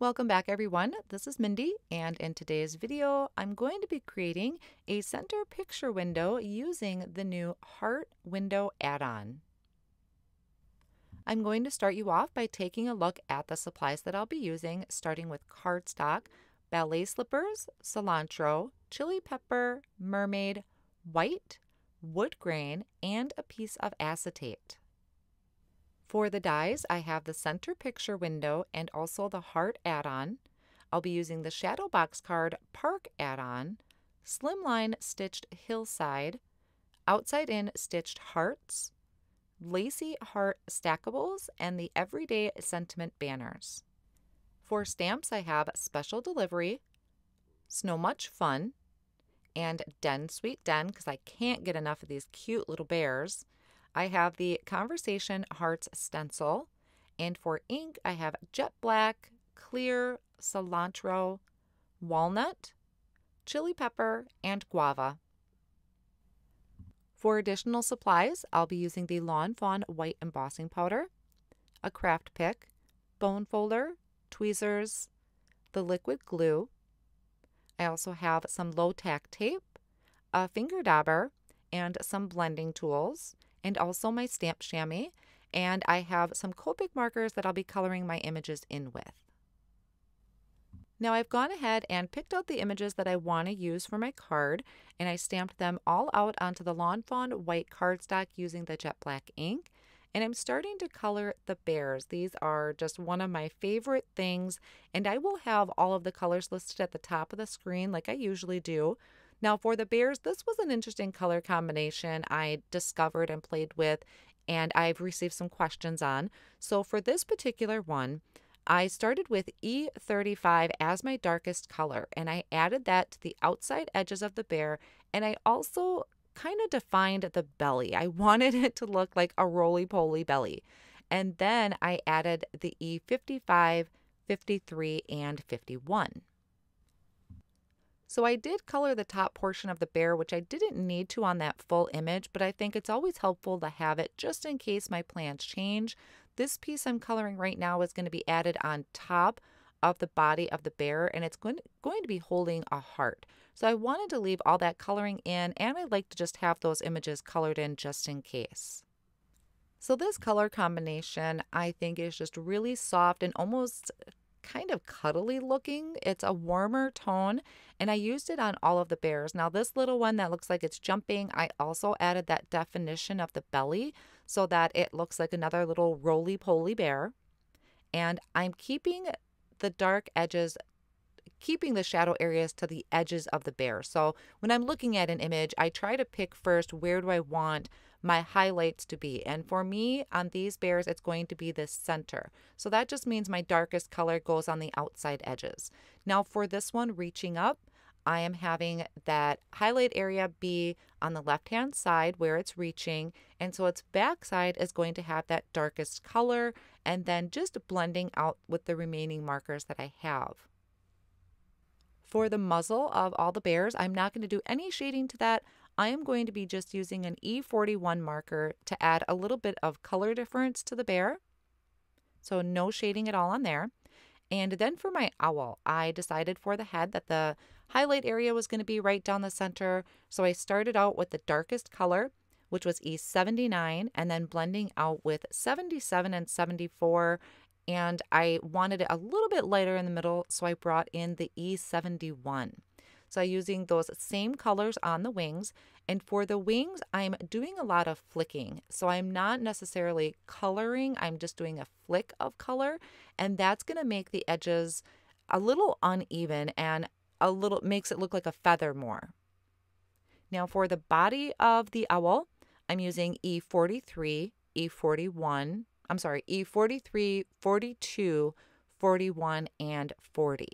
Welcome back everyone, this is Mindy, and in today's video I'm going to be creating a center picture window using the new Heart Window add-on. I'm going to start you off by taking a look at the supplies that I'll be using, starting with cardstock, ballet slippers, cilantro, chili pepper, mermaid, white, wood grain, and a piece of acetate. For the dies, I have the center picture window and also the heart add-on. I'll be using the shadow box card park add-on, slimline stitched hillside, outside in stitched hearts, lacy heart stackables, and the everyday sentiment banners. For stamps, I have special delivery, Snow Much Fun, and Den Sweet Den because I can't get enough of these cute little bears. I have the Conversation Hearts stencil, and for ink I have jet black, clear, cilantro, walnut, chili pepper, and guava. For additional supplies, I'll be using the Lawn Fawn white embossing powder, a craft pick, bone folder, tweezers, the liquid glue. I also have some low tack tape, a finger dauber, and some blending tools, and also my stamp chamois, and I have some copic markers that I'll be coloring my images in with. Now I've gone ahead and picked out the images that I want to use for my card, and I stamped them all out onto the Lawn Fawn white cardstock using the jet black ink, and I'm starting to color the bears. These are just one of my favorite things, and I will have all of the colors listed at the top of the screen like I usually do. Now for the bears, this was an interesting color combination I discovered and played with, and I've received some questions on. So for this particular one, I started with E35 as my darkest color, and I added that to the outside edges of the bear, and I also kind of defined the belly. I wanted it to look like a roly-poly belly. And then I added the E55, 53, and 51. So I did color the top portion of the bear, which I didn't need to on that full image, but I think it's always helpful to have it just in case my plans change. This piece I'm coloring right now is going to be added on top of the body of the bear, and it's going to be holding a heart. So I wanted to leave all that coloring in, and I like to just have those images colored in just in case. So this color combination I think is just really soft and almost kind of cuddly looking. It's a warmer tone, and I used it on all of the bears. Now this little one that looks like it's jumping, I also added that definition of the belly so that it looks like another little roly-poly bear. And I'm keeping the dark edges, keeping the shadow areas to the edges of the bear. So when I'm looking at an image, I try to pick first where do I want my highlights to be, and for me on these bears it's going to be the center. So that just means my darkest color goes on the outside edges. Now for this one, reaching up, I am having that highlight area be on the left hand side where it's reaching, and so its back side is going to have that darkest color, and then just blending out with the remaining markers that I have. For the muzzle of all the bears, I'm not going to do any shading to that. I am going to be just using an E41 marker to add a little bit of color difference to the bear. So no shading at all on there. And then for my owl, I decided for the head that the highlight area was going to be right down the center. So I started out with the darkest color, which was E79, and then blending out with 77 and 74. And I wanted it a little bit lighter in the middle, so I brought in the E71. So I'm using those same colors on the wings, and for the wings I'm doing a lot of flicking. So I'm not necessarily coloring, I'm just doing a flick of color, and that's going to make the edges a little uneven and a little makes it look like a feather more. Now for the body of the owl, I'm using E43, E41, E43, 42, 41, and 40.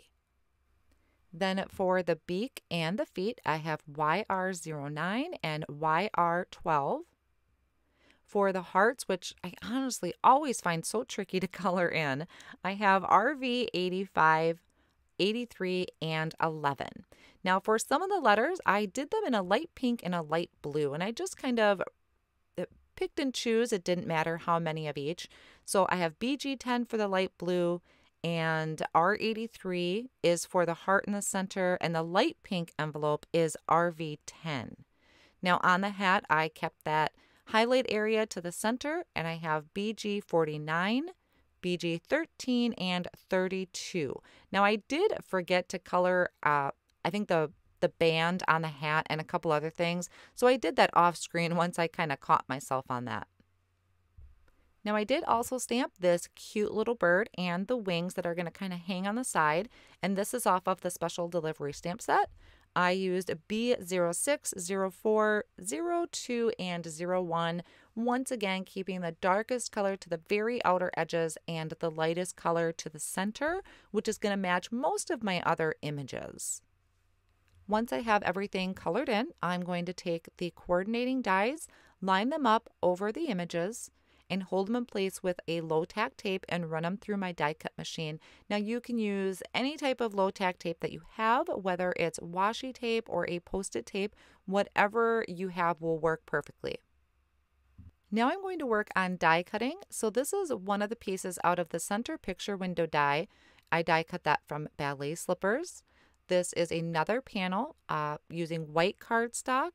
Then for the beak and the feet, I have YR09 and YR12. For the hearts, which I honestly always find so tricky to color in, I have RV85, 83, and 11. Now for some of the letters, I did them in a light pink and a light blue, and I just kind of picked and choose. It didn't matter how many of each. So I have BG10 for the light blue and R83 is for the heart in the center, and the light pink envelope is RV10. Now on the hat, I kept that highlight area to the center, and I have BG49, BG13, and 32. Now I did forget to color, I think the band on the hat and a couple other things, so I did that off screen once I kind of caught myself on that. Now I did also stamp this cute little bird and the wings that are going to kind of hang on the side, and this is off of the special delivery stamp set. I used B06, 04, 02, and 01, once again keeping the darkest color to the very outer edges and the lightest color to the center, which is going to match most of my other images. Once I have everything colored in, I'm going to take the coordinating dies, line them up over the images, and hold them in place with a low tack tape and run them through my die cut machine. Now you can use any type of low tack tape that you have, whether it's washi tape or a post-it tape, whatever you have will work perfectly. Now I'm going to work on die cutting. So this is one of the pieces out of the center picture window die. I die cut that from Ballet Slippers. This is another panel using white cardstock.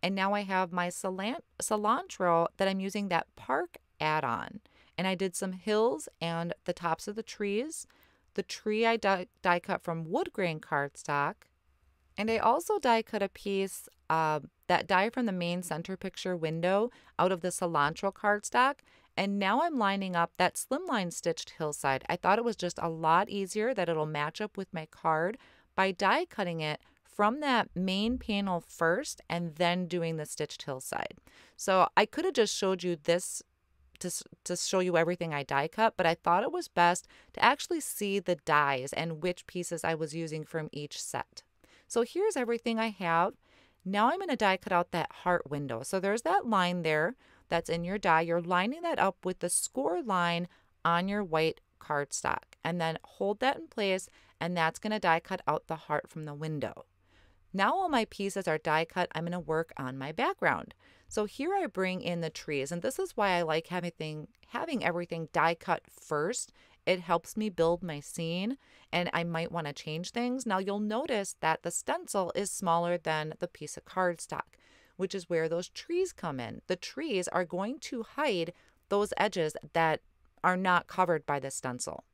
And now I have my cilantro that I'm using that park add-on. And I did some hills and the tops of the trees. The tree I die cut from wood grain cardstock. And I also die cut a piece that die from the main center picture window out of the cilantro cardstock. And now I'm lining up that slimline stitched hillside. I thought it was just a lot easier that it'll match up with my card by die cutting it from that main panel first and then doing the stitched hillside. So I could have just showed you this to show you everything I die cut, but I thought it was best to actually see the dies and which pieces I was using from each set. So here's everything I have. Now I'm going to die cut out that heart window. So there's that line there that's in your die. You're lining that up with the score line on your white cardstock, and then hold that in place, and that's going to die cut out the heart from the window. Now all my pieces are die cut. I'm going to work on my background. So here I bring in the trees, and this is why I like having everything die cut first. It helps me build my scene, and I might want to change things. Now you'll notice that the stencil is smaller than the piece of cardstock, which is where those trees come in. The trees are going to hide those edges that are not covered by the stencil.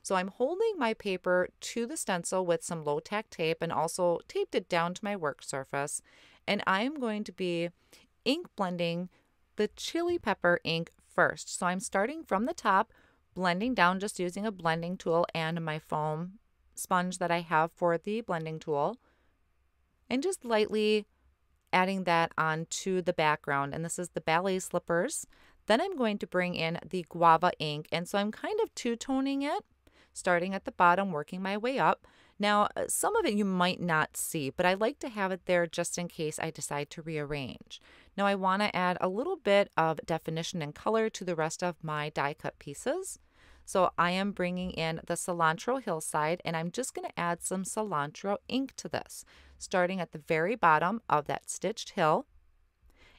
So I'm holding my paper to the stencil with some low tack tape and also taped it down to my work surface. And I'm going to be ink blending the chili pepper ink first. So I'm starting from the top, blending down just using a blending tool and my foam sponge that I have for the blending tool, and just lightly adding that onto the background. And this is the Ballet Slippers. Then I'm going to bring in the guava ink, and so I'm kind of two-toning it, starting at the bottom, working my way up. Now, some of it you might not see, but I like to have it there just in case I decide to rearrange. Now, I want to add a little bit of definition and color to the rest of my die cut pieces. So I am bringing in the cilantro hillside, and I'm just going to add some cilantro ink to this, starting at the very bottom of that stitched hill.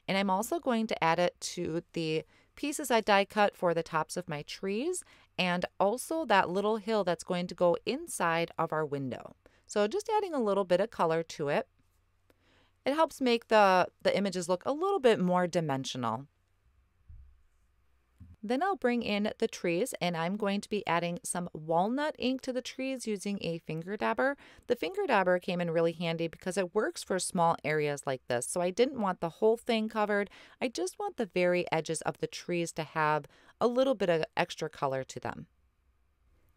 And I'm also going to add it to the pieces I die cut for the tops of my trees, and also that little hill that's going to go inside of our window. So just adding a little bit of color to it. It helps make the images look a little bit more dimensional. Then I'll bring in the trees, and I'm going to be adding some walnut ink to the trees using a finger dabber. The finger dabber came in really handy because it works for small areas like this. So I didn't want the whole thing covered. I just want the very edges of the trees to have a little bit of extra color to them.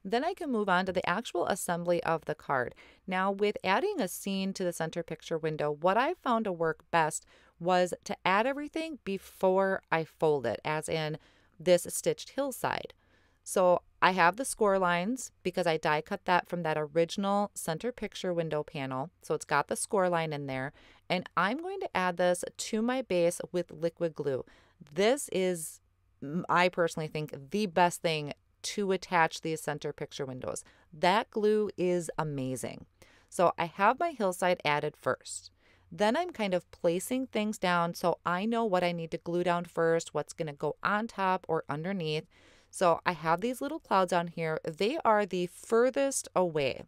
Then I can move on to the actual assembly of the card. Now, with adding a scene to the center picture window, what I found to work best was to add everything before I fold it, as in this stitched hillside. So I have the score lines because I die cut that from that original center picture window panel. So it's got the score line in there, and I'm going to add this to my base with liquid glue. This is, I personally think, the best thing to attach these center picture windows. That glue is amazing. So I have my hillside added first. Then I'm kind of placing things down so I know what I need to glue down first, what's going to go on top or underneath. So I have these little clouds on here. They are the furthest away.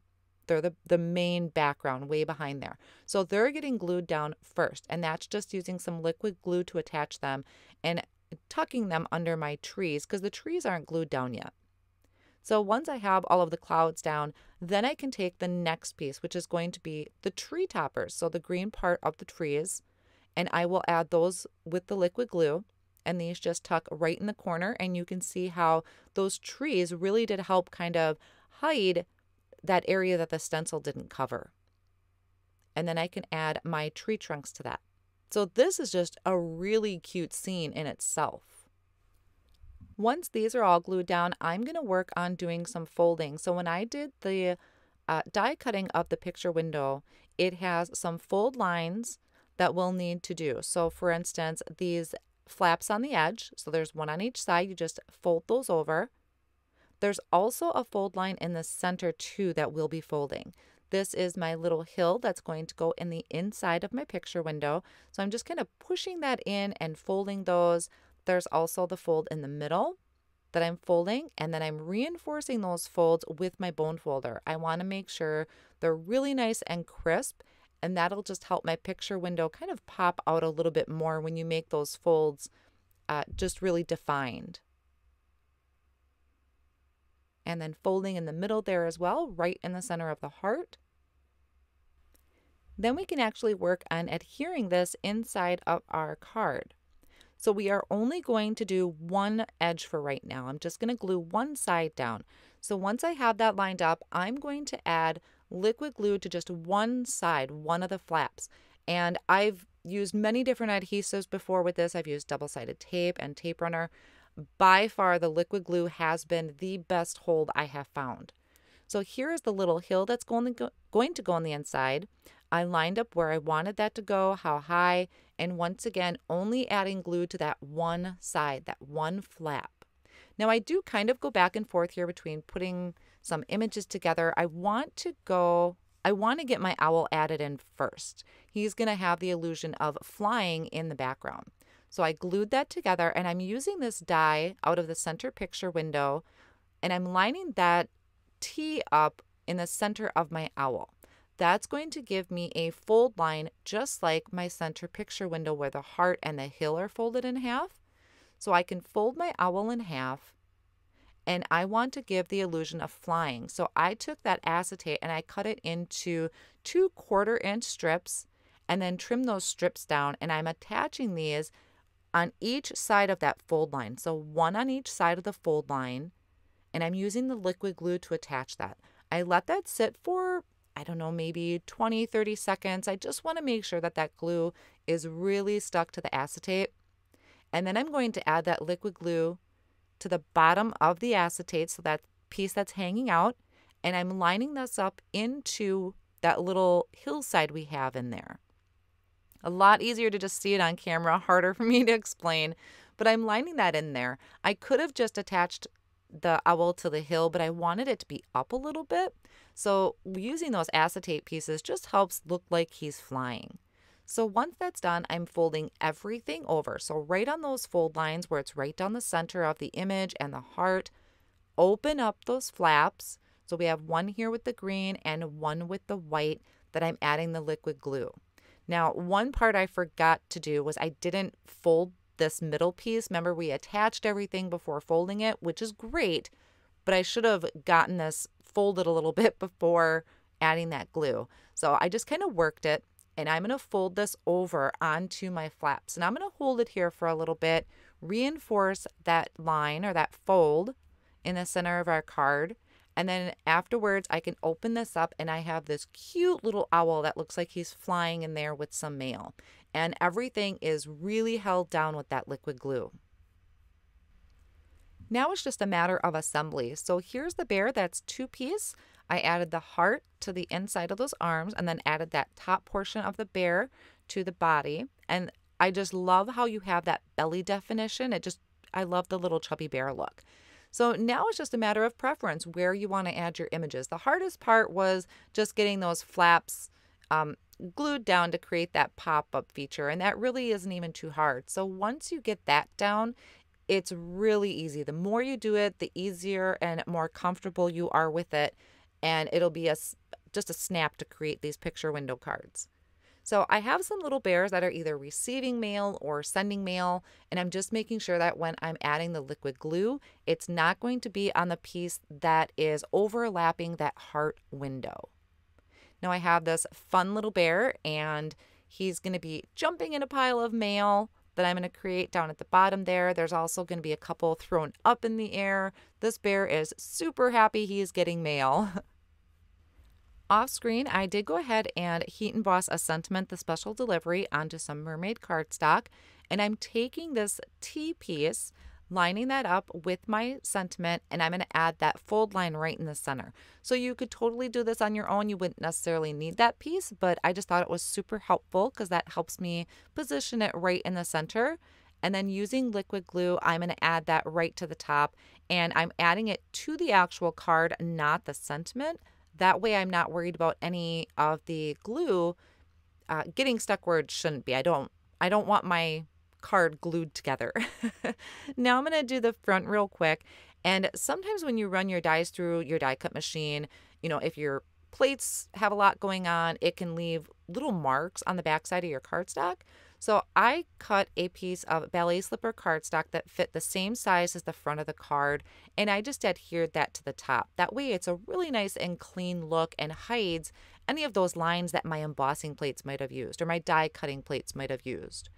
They're the main background way behind there. So they're getting glued down first, and that's just using some liquid glue to attach them and tucking them under my trees because the trees aren't glued down yet. So once I have all of the clouds down, then I can take the next piece, which is going to be the tree toppers. So the green part of the trees, and I will add those with the liquid glue. And these just tuck right in the corner, and you can see how those trees really did help kind of hide that area that the stencil didn't cover. And then I can add my tree trunks to that. So this is just a really cute scene in itself. Once these are all glued down, I'm going to work on doing some folding. So when I did the die cutting of the picture window, it has some fold lines that we'll need to do. So for instance, these flaps on the edge, so there's one on each side, you just fold those over. There's also a fold line in the center too that we'll be folding. This is my little hill that's going to go in the inside of my picture window. So I'm just kind of pushing that in and folding those. There's also the fold in the middle that I'm folding, and then I'm reinforcing those folds with my bone folder. I want to make sure they're really nice and crisp, and that'll just help my picture window kind of pop out a little bit more when you make those folds just really defined. And then folding in the middle there as well, right in the center of the heart. Then we can actually work on adhering this inside of our card. So we are only going to do one edge for right now. I'm just going to glue one side down. So once I have that lined up, I'm going to add liquid glue to just one side, one of the flaps. And I've used many different adhesives before with this. I've used double-sided tape and tape runner. By far, the liquid glue has been the best hold I have found. So here is the little hill that's going to go on the inside. I lined up where I wanted that to go, how high, and once again, only adding glue to that one side, that one flap. Now I do kind of go back and forth here between putting some images together. I want to get my owl added in first. He's going to have the illusion of flying in the background. So I glued that together, and I'm using this die out of the center picture window, and I'm lining that T up in the center of my owl. That's going to give me a fold line just like my center picture window where the heart and the hill are folded in half. So I can fold my owl in half, and I want to give the illusion of flying. So I took that acetate and I cut it into 2 1/4-inch strips and then trim those strips down, and I'm attaching these on each side of that fold line. So one on each side of the fold line, and I'm using the liquid glue to attach that. I let that sit for, I don't know, maybe 20, 30 seconds. I just want to make sure that that glue is really stuck to the acetate. And then I'm going to add that liquid glue to the bottom of the acetate, so that piece that's hanging out, and I'm lining this up into that little hillside we have in there. A lot easier to just see it on camera, harder for me to explain, but I'm lining that in there. I could have just attached the owl to the hill, but I wanted it to be up a little bit. So using those acetate pieces just helps look like he's flying. So once that's done, I'm folding everything over. So right on those fold lines where it's right down the center of the image and the heart, open up those flaps. So we have one here with the green and one with the white that I'm adding the liquid glue. Now, one part I forgot to do was I didn't fold this middle piece. Remember, we attached everything before folding it, which is great, but I should have gotten this folded a little bit before adding that glue. So I just kind of worked it, and I'm going to fold this over onto my flaps, and I'm going to hold it here for a little bit, reinforce that line or that fold in the center of our card. And then afterwards, I can open this up, and I have this cute little owl that looks like he's flying in there with some mail. And everything is really held down with that liquid glue. Now it's just a matter of assembly. So here's the bear that's 2-piece. I added the heart to the inside of those arms, and then added that top portion of the bear to the body. And I just love how you have that belly definition. I love the little chubby bear look. So now it's just a matter of preference where you want to add your images. The hardest part was just getting those flaps glued down to create that pop-up feature, and that really isn't even too hard. So once you get that down, It's really easy. The more you do it, the easier and more comfortable you are with it. And it'll be just a snap to create these picture window cards. So I have some little bears that are either receiving mail or sending mail, and I'm just making sure that when I'm adding the liquid glue, it's not going to be on the piece that is overlapping that heart window. Now I have this fun little bear, and he's going to be jumping in a pile of mail that I'm going to create down at the bottom there. There's also going to be a couple thrown up in the air. This bear is super happy he is getting mail. Off screen, I did go ahead and heat emboss a sentiment, the special delivery, onto some mermaid cardstock. And I'm taking this T piece, lining that up with my sentiment, and I'm going to add that fold line right in the center. So you could totally do this on your own. You wouldn't necessarily need that piece, but I just thought it was super helpful because that helps me position it right in the center. And then using liquid glue, I'm going to add that right to the top, and I'm adding it to the actual card, not the sentiment. That way I'm not worried about any of the glue getting stuck where it shouldn't be. I don't want my card glued together. Now I'm going to do the front real quick. And sometimes when you run your dies through your die cut machine, if your plates have a lot going on, it can leave little marks on the back side of your cardstock. So I cut a piece of ballet slipper cardstock that fit the same size as the front of the card, and I just adhered that to the top. That way it's a really nice and clean look and hides any of those lines that my embossing plates might have used or my die cutting plates might have used.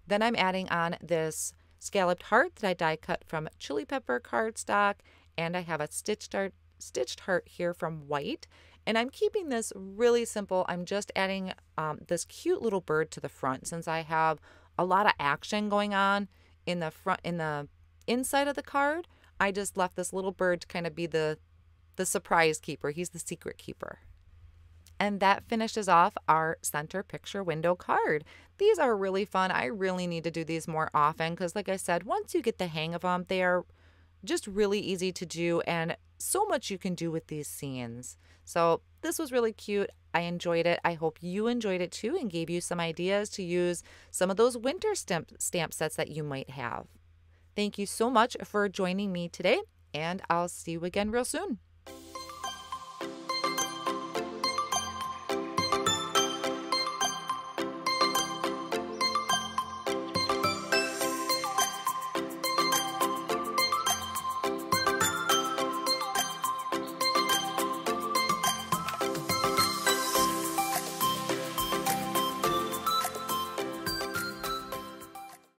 Then I'm adding on this scalloped heart that I die cut from chili pepper cardstock, and I have a stitched heart here from white. And I'm keeping this really simple. I'm just adding this cute little bird to the front since I have a lot of action going on in the front, in the inside of the card. I just left this little bird to kind of be the surprise keeper. He's the secret keeper. And that finishes off our center picture window card. These are really fun. I really need to do these more often because, like I said, once you get the hang of them, they are just really easy to do, and so much you can do with these scenes. So this was really cute. I enjoyed it. I hope you enjoyed it too and gave you some ideas to use some of those winter stamp sets that you might have. Thank you so much for joining me today, and I'll see you again real soon.